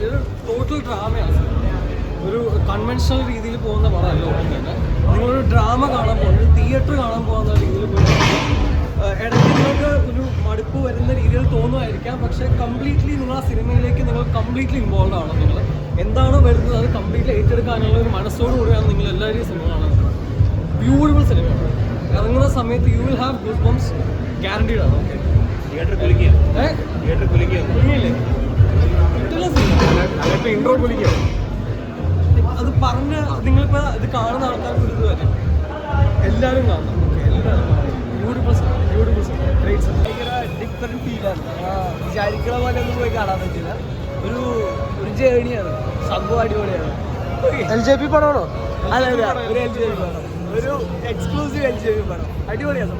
ഇതൊരു ടോട്ടൽ ഡ്രാമയാണ്. ഒരു കൺവെൻഷണൽ രീതിയിൽ പോകുന്ന പടമല്ല ഒന്നും തന്നെ. നിങ്ങളൊരു ഡ്രാമ കാണാൻ പോകുന്നത്, തിയേറ്റർ കാണാൻ പോകുന്ന രീതിയിൽ പോയി ഇടയ്ക്ക് നിങ്ങൾക്ക് ഒരു മടുപ്പ് വരുന്ന രീതിയിൽ തോന്നുമായിരിക്കാം. പക്ഷേ കംപ്ലീറ്റ്ലി നിങ്ങൾ ആ സിനിമയിലേക്ക് നിങ്ങൾ കംപ്ലീറ്റ്ലി ഇൻവോൾവ് ആണ്. നിങ്ങൾ എന്താണോ വരുന്നത് അത് കംപ്ലീറ്റ്ലി ഏറ്റെടുക്കാനുള്ള ഒരു മനസ്സോടുകൂടിയാണ് നിങ്ങൾ എല്ലാവരെയും സിനിമ കാണുന്നത്. ബ്യൂട്ടിഫുൾ സിനിമയാണ്. ഇറങ്ങുന്ന സമയത്ത് you will have goose bumps guaranteed ആണ്. ഓക്കെ, ഇൻട്രോ കുലിക്കുക. അത് പറഞ്ഞ് നിങ്ങളിപ്പോൾ ഇത് കാണുന്ന ആൾക്കാർക്ക് ഒരു കാര്യം എല്ലാവരും കാണണം. എല്ലാവരും ബ്യൂട്ടിഫുൾ ഗ്രേറ്റ് സിനിമ. ഭയങ്കര ഡിഫറെൻറ്റ് ഫീലാണ്. വിചാരിക്കുന്ന പോലെ ഒന്നും പോയി കാണാൻ പറ്റില്ല. ഒരു ജേണിയാണ്. സംഭവം അടിപൊളിയാണ്. LJP പടമാണോ? അല്ല, ഒരു LJP പടം, ഒരു എക്സ്ക്ലൂസീവ് LJP പടം. അടിപൊളിയാണ്.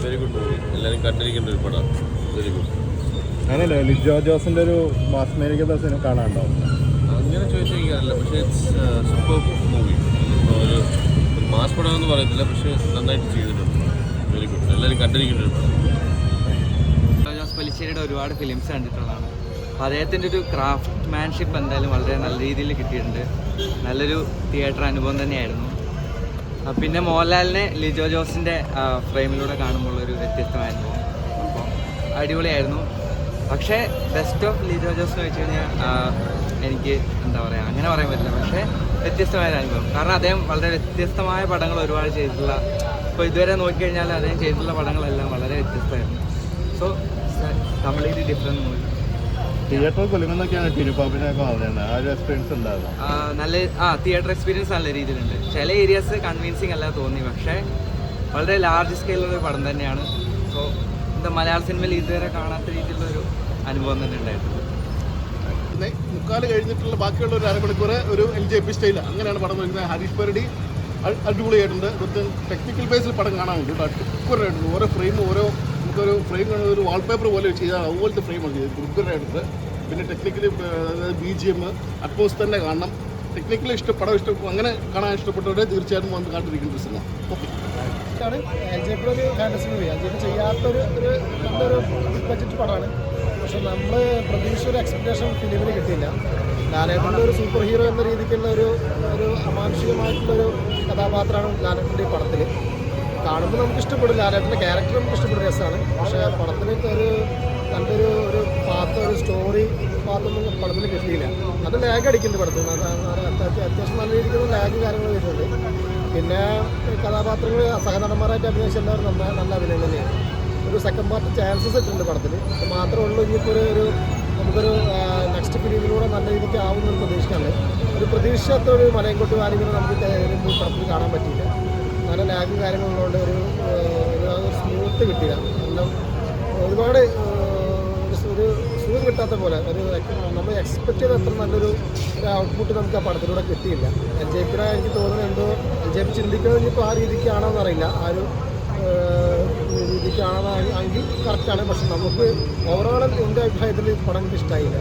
Very good movie. എല്ലാവരും കണ്ടിരിക്കേണ്ട ഒരു പടം. Very good. അങ്ങനെയല്ലേ ലിജോ ജോസിന്റെ ഒരു മാസ്മേരിക്കുന്ന സിനിമ കാണാനുണ്ടോ? അങ്ങനെ ചോദിച്ചാൽ എനിക്കറിയില്ല. പക്ഷേ സൂപ്പർ മൂവി. ഒരു മാസ് പടമെന്ന് പറയത്തില്ല, പക്ഷേ നന്നായിട്ട് ചെയ്തിട്ടുണ്ട്. Very good. എല്ലാവരും കണ്ടിരിക്കേണ്ട ഒരു പടം. ജോസ് പല്ലിശ്ശേരിയുടെ ഒരുപാട് ഫിലിംസ് കണ്ടിട്ടുള്ളതാണ്. അപ്പോൾ അദ്ദേഹത്തിൻ്റെ ഒരു ക്രാഫ്റ്റ് മാൻഷിപ്പ് എന്തായാലും വളരെ നല്ല രീതിയിൽ കിട്ടിയിട്ടുണ്ട്. നല്ലൊരു തിയേറ്റർ അനുഭവം തന്നെയായിരുന്നു. പിന്നെ മോഹൻലാലിനെ ലിജോ ജോസിൻ്റെ ഫ്രെയിമിലൂടെ കാണുമ്പോൾ ഒരു വ്യത്യസ്തമായ അനുഭവം. അപ്പോൾ അടിപൊളിയായിരുന്നു. പക്ഷേ ബെസ്റ്റ് ഓഫ് ലിജോ ജോസ് എന്ന് വെച്ച് കഴിഞ്ഞാൽ എനിക്ക് എന്താ പറയുക, അങ്ങനെ പറയാൻ പറ്റില്ല. പക്ഷേ വ്യത്യസ്തമായ അനുഭവം. കാരണം അദ്ദേഹം വളരെ വ്യത്യസ്തമായ പടങ്ങൾ ഒരുപാട് ചെയ്തിട്ടുള്ള, ഇപ്പോൾ ഇതുവരെ നോക്കിക്കഴിഞ്ഞാൽ അദ്ദേഹം ചെയ്തിട്ടുള്ള പടങ്ങളെല്ലാം വളരെ വ്യത്യസ്തമായിരുന്നു. So completely different movie. Theatre കൊല്ലുമെന്നൊക്കെയാണ് തിരുപ്പാപ്പിനൊക്കെ പറഞ്ഞത്. ആ ഒരു എക്സ്പീരിയൻസ് ഉണ്ടായിരുന്നു. നല്ല തിയേറ്റർ എക്സ്പീരിയൻസ് നല്ല രീതിയിലുണ്ട്. ചില ഏരിയാസ് കൺവിൻസിങ് അല്ല തോന്നി, പക്ഷേ വളരെ ലാർജ് സ്കെയിലുള്ള പടം തന്നെയാണ്. സോ എന്താ മലയാള സിനിമയിൽ ഇതുവരെ കാണാത്ത രീതിയിലുള്ളൊരു അനുഭവം തന്നെ ഉണ്ടായിരുന്നു. മുക്കാല് കഴിഞ്ഞിട്ടുള്ള ബാക്കിയുള്ള ഒരു അരമണിക്കൂർ ഒരു LJP സ്റ്റൈൽ അങ്ങനെയാണ് പടം വരുന്നത്. ഹരീഷ് പരടി അടിപൊളിയായിട്ടുണ്ട്. ഇവിടുത്തെ ടെക്നിക്കൽ ബേസിൽ പടം കാണാൻ വേണ്ടി അടിപൊളിയായിട്ടുണ്ട്. ഓരോ ഫ്രെയിം നമുക്കൊരു ഫ്രെയിം ഒരു വാൾപേപ്പർ പോലെ ചെയ്താൽ അതുപോലത്തെ ഫ്രെയിമാണ് ചെയ്തത്. ഗുഡ്ഗറായിട്ടുണ്ട്. പിന്നെ ടെക്നിക്കലി BGM അറ്റ്മോസ് തന്നെ കാണണം. ടെക്നിക്കലി പടം അങ്ങനെ കാണാൻ ഇഷ്ടപ്പെട്ടവരെ തീർച്ചയായിട്ടും വന്ന് കാത്തിരിക്കേണ്ട സിനിമ. ഓക്കെ, LJP ഒരു ഫാൻറ്റസി മൂവി. LJP ചെയ്യാത്തൊരു നല്ലൊരു ബഡ്ജറ്റ് പടമാണ്. പക്ഷെ നമ്മൾ പ്രതീക്ഷിച്ച ഒരു എക്സ്പെക്ടേഷൻ ഫിലിമിന് കിട്ടിയില്ല. ലാലേട്ടൻ്റെ ഒരു സൂപ്പർ ഹീറോ എന്ന രീതിക്കുള്ള ഒരു അമാനുഷികമായിട്ടുള്ളൊരു കഥാപാത്രമാണ് ലാലേട്ടൻ്റെ ഈ പടത്തിൽ. കാണുമ്പോൾ നമുക്ക് ഇഷ്ടപ്പെടും. ലാലേട്ടൻ്റെ ക്യാരക്ടർ നമുക്ക് ഇഷ്ടപ്പെടുന്ന രസമാണ്. പക്ഷേ പടത്തിന് നല്ലൊരു ഒരു സ്റ്റോറി പാത്തൊന്നും പടത്തിൽ കിട്ടിയില്ല. അത് ലാഗ് അടിക്കുന്നുണ്ട് പടത്തിൽ. അത്യാവശ്യം നല്ല രീതിയിലുള്ള ലാഗ് കാര്യങ്ങൾ വരുന്നുണ്ട്. പിന്നെ കഥാപാത്രങ്ങൾ സഹനടന്മാരായിട്ട് അഭിനയിച്ച എല്ലാവരും നല്ല അഭിനയം തന്നെയാണ്. ഒരു സെക്കൻഡ് പാർട്ട് ചാൻസസ് ഇട്ടുണ്ട് പടത്തിൽ. അത് മാത്രമേ ഉള്ളൂ. ഇനിയിപ്പോൾ നമുക്കൊരു നെക്സ്റ്റ് ഫിലിമിലൂടെ നല്ല രീതിക്ക് ആവുന്നൊരു പ്രതീക്ഷയാണ്. ഒരു പ്രതീക്ഷ ഒരു മലയംകൊട്ട് വാലിങ്ങനെ നമുക്ക് പടത്തിൽ കാണാൻ പറ്റിയില്ല. നല്ല ലാഗും കാര്യങ്ങളുള്ളതുകൊണ്ട് ഒരു സ്മൂത്ത് കിട്ടിയില്ല. എല്ലാം ഒരുപാട് ഒരു സുഖം കിട്ടാത്ത പോലെ നമ്മൾ എക്സ്പെക്ട് ചെയ്ത അത്ര നല്ലൊരു ഔട്ട്പുട്ട് നമുക്ക് ആ പടത്തിലൂടെ കിട്ടിയില്ല. LJPയുടെ എനിക്ക് തോന്നുന്നത് എന്തോ LJP ചിന്തിക്കുന്നത് ഇനിയിപ്പോൾ ആ രീതിക്കാണോ എന്നറിയില്ല. ആ ഒരു രീതിക്കാണെന്നെങ്കിൽ കറക്റ്റാണ്. പക്ഷെ നമുക്ക് ഓവറോൾ എൻ്റെ അഭിപ്രായത്തിൽ പടം എനിക്ക് ഇഷ്ടമായില്ല.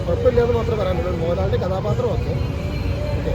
കുഴപ്പമില്ല എന്ന് മാത്രമേ പറയാൻ പറ്റുള്ളൂ. മോഹൻലാലിൻ്റെ കഥാപാത്രമൊക്കെ ഓക്കെ.